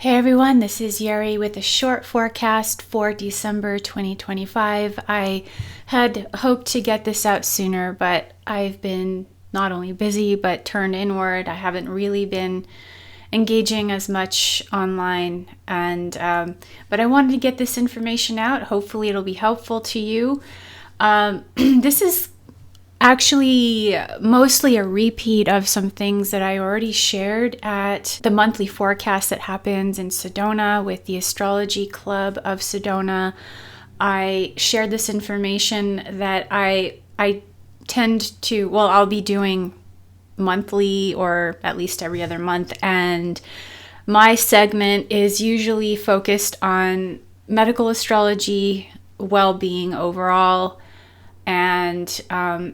Hey everyone, this is Yeri with a short forecast for December 2025. I had hoped to get this out sooner, but I've been not only busy but turned inward. I haven't really been engaging as much online, and but I wanted to get this information out. Hopefully it'll be helpful to you. This is actually mostly a repeat of some things that I already shared at the monthly forecast that happens in Sedona with the Astrology Club of Sedona. I shared this information that I tend to, I'll be doing monthly or at least every other month, and my segment is usually focused on medical astrology, well-being overall, and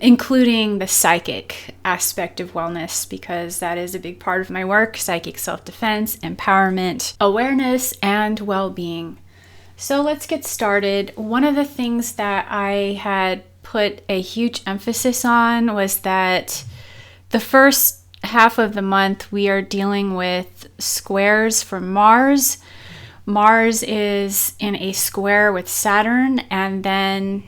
including the psychic aspect of wellness, because that is a big part of my work: psychic self-defense, empowerment, awareness, and well-being. So let's get started. One of the things that I had put a huge emphasis on was that the first half of the month we are dealing with squares for Mars. Mars is in a square with Saturn, and then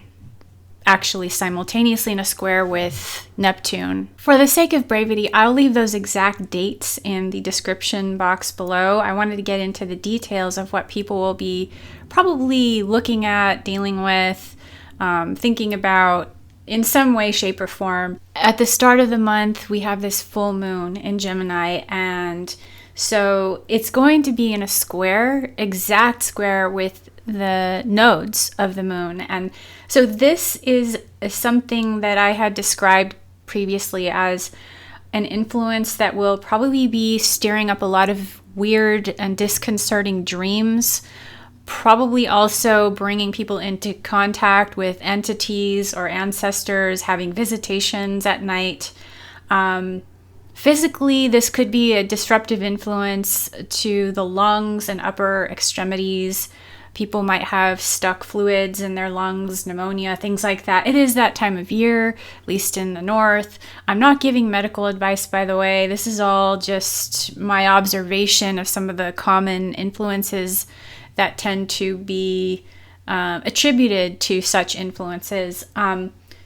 actually simultaneously in a square with Neptune. For the sake of brevity, I'll leave those exact dates in the description box below. I wanted to get into the details of what people will be probably looking at, dealing with, thinking about in some way, shape, or form. At the start of the month, we have this full moon in Gemini, and so it's going to be in a square, exact square with the nodes of the moon. And so this is something that I had described previously as an influence that will probably be stirring up a lot of weird and disconcerting dreams, probably also bringing people into contact with entities or ancestors, having visitations at night. Physically, this could be a disruptive influence to the lungs and upper extremities. People might have stuck fluids in their lungs, pneumonia, things like that. It is that time of year, at least in the north. I'm not giving medical advice, by the way. This is all just my observation of some of the common influences that tend to be attributed to such influences.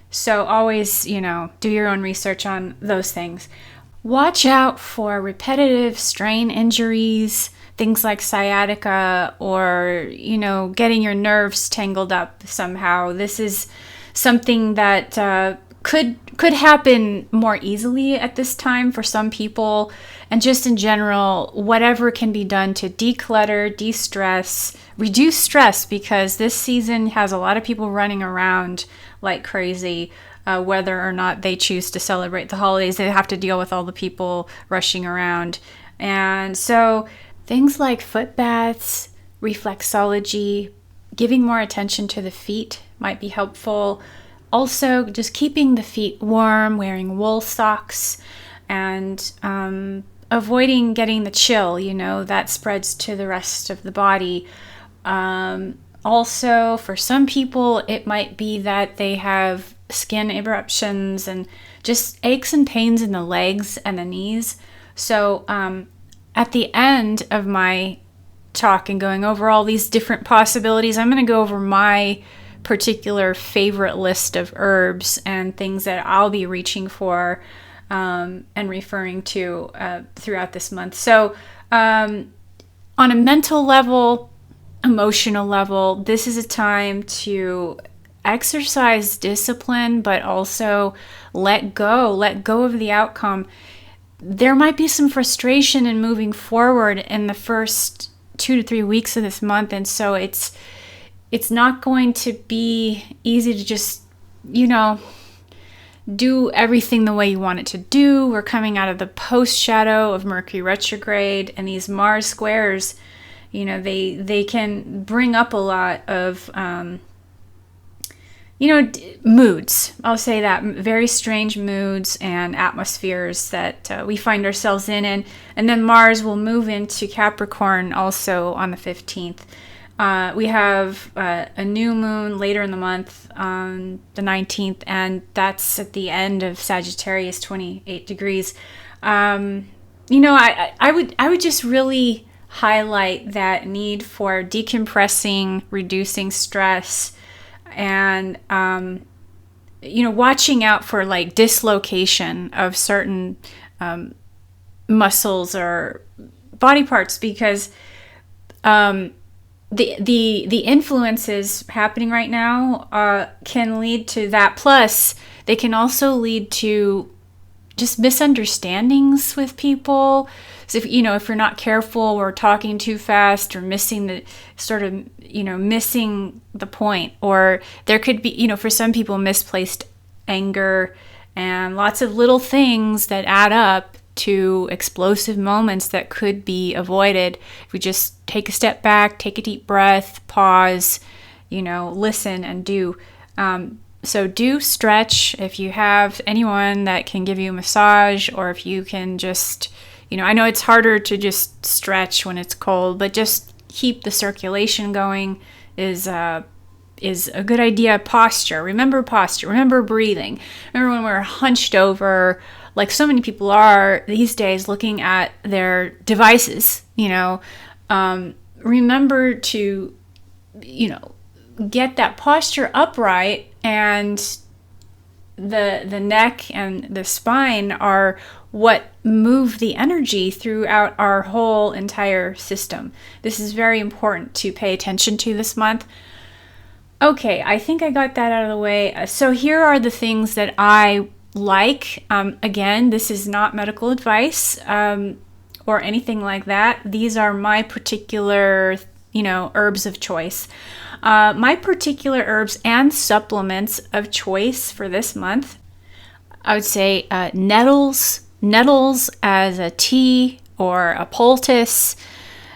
So always, do your own research on those things. Watch out for repetitive strain injuries, things like sciatica, or, getting your nerves tangled up somehow. This is something that could happen more easily at this time for some people. And just in general, whatever can be done to declutter, de-stress, reduce stress, because this season has a lot of people running around like crazy. Whether or not they choose to celebrate the holidays, they have to deal with all the people rushing around. And so things like foot baths, reflexology, giving more attention to the feet might be helpful. Also, just keeping the feet warm, wearing wool socks, and avoiding getting the chill, that spreads to the rest of the body. Also, for some people, it might be that they have skin eruptions and just aches and pains in the legs and the knees. So at the end of my talk and going over all these different possibilities, I'm going to go over my particular favorite list of herbs and things that I'll be reaching for and referring to throughout this month. So on a mental level, emotional level, this is a time to exercise discipline, but also let go of the outcome. There might be some frustration in moving forward in the first 2 to 3 weeks of this month, and so it's not going to be easy to just do everything the way you want it to do. We're coming out of the post shadow of Mercury retrograde, and these Mars squares, they can bring up a lot of moods. I'll say that, very strange moods and atmospheres that we find ourselves in. And then Mars will move into Capricorn also on the 15th. We have a new moon later in the month on the 19th, and that's at the end of Sagittarius, 28 degrees. I would just really highlight that need for decompressing, reducing stress, and watching out for like dislocation of certain muscles or body parts, because the influences happening right now can lead to that. Plus, they can also lead to just misunderstandings with people. So if you're not careful, or talking too fast, or missing the point, or there could be, for some people, misplaced anger and lots of little things that add up to explosive moments that could be avoided if we just take a step back, take a deep breath, pause, listen and do. So do stretch if you have anyone that can give you a massage, or if you can just, I know it's harder to just stretch when it's cold, but just keep the circulation going is a good idea. Posture. Remember breathing. Remember when we're hunched over, like so many people are these days, looking at their devices, remember to, get that posture upright, and the neck and the spine are what move the energy throughout our whole entire system. This is very important to pay attention to this month. Okay, I think I got that out of the way. So here are the things that I like. Again, this is not medical advice or anything like that. These are my particular, herbs of choice. My particular herbs and supplements of choice for this month, I would say nettles as a tea or a poultice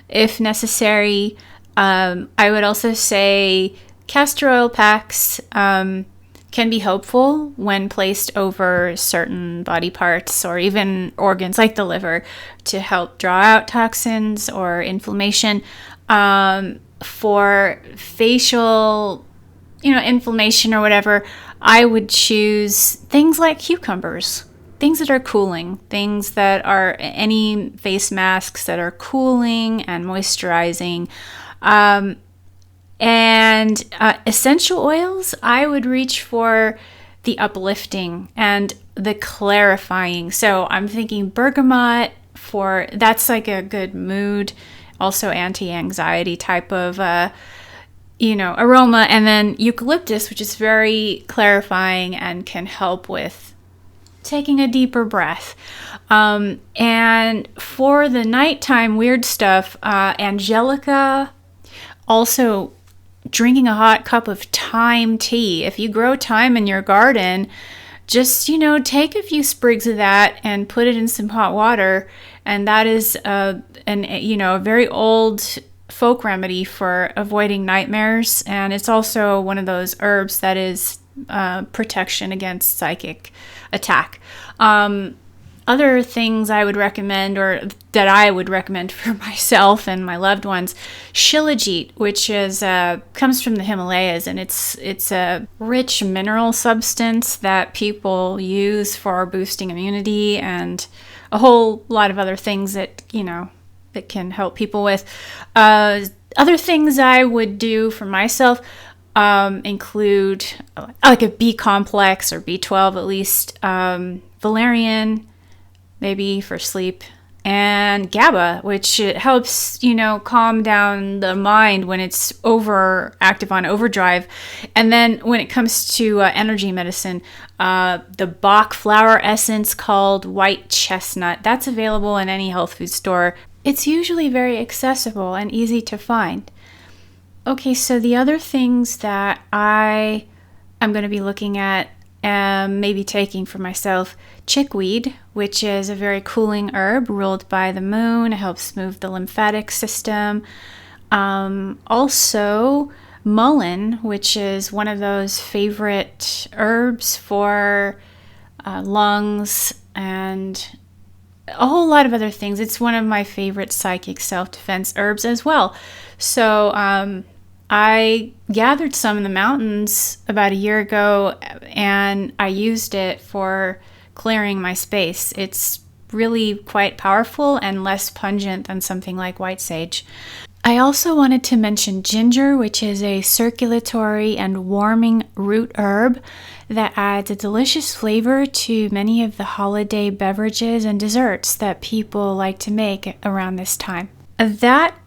if necessary. I would also say castor oil packs can be helpful when placed over certain body parts or even organs like the liver to help draw out toxins or inflammation. For facial, inflammation or whatever, I would choose things like cucumbers, things that are cooling, things that are any face masks that are cooling and moisturizing. And essential oils, I would reach for the uplifting and the clarifying. So I'm thinking bergamot that's like a good mood, also anti-anxiety type of, aroma. And then eucalyptus, which is very clarifying and can help with taking a deeper breath. And for the nighttime weird stuff, angelica, also drinking a hot cup of thyme tea. If you grow thyme in your garden, just, take a few sprigs of that and put it in some hot water. And that is a very old folk remedy for avoiding nightmares. And it's also one of those herbs that is protection against psychic attack. Other things I would recommend, or that I would recommend for myself and my loved ones, shilajit, which is comes from the Himalayas, and it's a rich mineral substance that people use for boosting immunity and a whole lot of other things that that can help people with. Other things I would do for myself include like a B complex or B12 at least, valerian, maybe for sleep, and GABA, which helps, calm down the mind when it's active on overdrive. And then when it comes to energy medicine, the Bach flower essence called white chestnut, that's available in any health food store. It's usually very accessible and easy to find. Okay, so the other things that I am going to be looking at, maybe taking for myself, chickweed, which is a very cooling herb ruled by the moon. It helps move the lymphatic system. Also, mullein, which is one of those favorite herbs for lungs and a whole lot of other things. It's one of my favorite psychic self-defense herbs as well. So I gathered some in the mountains about a year ago, and I used it for clearing my space. It's really quite powerful and less pungent than something like white sage. I also wanted to mention ginger, which is a circulatory and warming root herb that adds a delicious flavor to many of the holiday beverages and desserts that people like to make around this time. That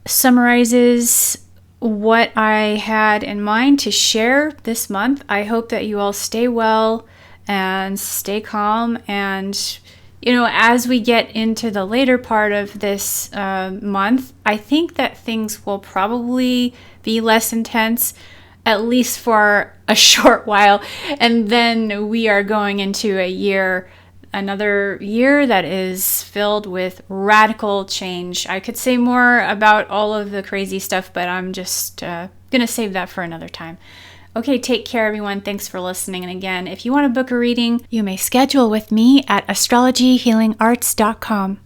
summarizes what I had in mind to share this month. I hope that you all stay well and stay calm, and as we get into the later part of this month, I think that things will probably be less intense, at least for a short while. And then we are going into another year that is filled with radical change. I could say more about all of the crazy stuff, but I'm just going to save that for another time. Okay, take care, everyone. Thanks for listening. And again, if you want to book a reading, you may schedule with me at astrologyhealingarts.com.